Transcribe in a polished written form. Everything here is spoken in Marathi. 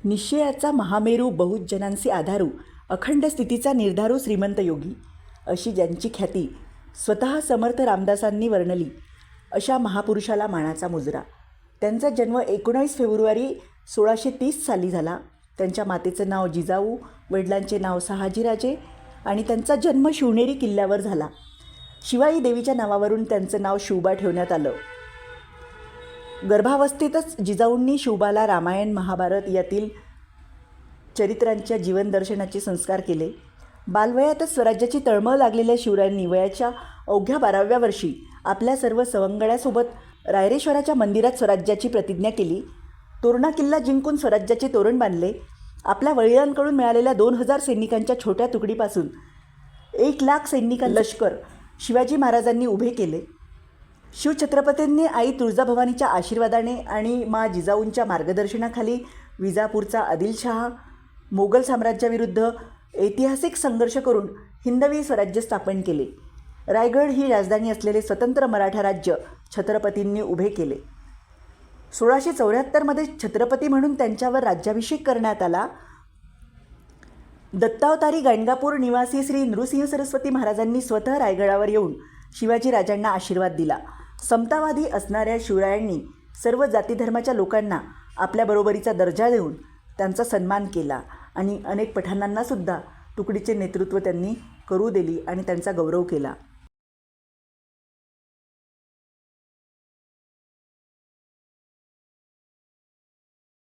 निश्चयाचा महामेरू, बहुजनांचे आधारू, अखंड स्थितीचा निर्धारू श्रीमंत योगी अशी ज्यांची ख्याती स्वतः समर्थ रामदासांनी वर्णली, अशा महापुरुषाला मानाचा मुजरा. त्यांचा जन्म 19 फेब्रुवारी 1630 साली झाला. त्यांच्या मातेचं नाव जिजाऊ, वडिलांचे नाव शहाजीराजे आणि त्यांचा जन्म शिवनेरी किल्ल्यावर झाला. शिवाई देवीच्या नावावरून त्यांचं नाव शिवबा ठेवण्यात आलं. गर्भावस्थेतच जिजाऊंनी शिवबाला रामायण, महाभारत यातील चरित्रांच्या जीवनदर्शनाचे संस्कार केले. बालवयातच स्वराज्याची तळमळ लागलेल्या शिवरायांनी वयाच्या अवघ्या 12व्या वर्षी आपल्या सर्व सवंगड्यासोबत रायरेश्वराच्या मंदिरात स्वराज्याची प्रतिज्ञा केली. तोरणा किल्ला जिंकून स्वराज्याचे तोरण बांधले. आपल्या वडिलांकडून मिळालेल्या 2000 सैनिकांच्या छोट्या तुकडीपासून 1,00,000 सैनिकांचे लष्कर शिवाजी महाराजांनी उभे केले. शिवछत्रपतींनी आई तुळजाभवानीच्या आशीर्वादाने आणि मा जिजाऊंच्या मार्गदर्शनाखाली विजापूरचा आदिलशहा मोगल साम्राज्याविरुद्ध ऐतिहासिक संघर्ष करून हिंदवी स्वराज्य स्थापन केले. रायगड ही राजधानी असलेले स्वतंत्र मराठा राज्य छत्रपतींनी उभे केले. 1674 छत्रपती म्हणून त्यांच्यावर राज्याभिषेक करण्यात आला. दत्तावतारी गाणगापूर निवासी श्री नृसिंह सरस्वती महाराजांनी स्वतः रायगडावर येऊन शिवाजी राजांना आशीर्वाद दिला. समतावादी असणाऱ्या शिवरायांनी सर्व जातीधर्माच्या लोकांना आपल्या बरोबरीचा दर्जा देऊन त्यांचा सन्मान केला आणि अनेक पठाणांनासुद्धा तुकडीचे नेतृत्व त्यांनी करू दिली आणि त्यांचा गौरव केला.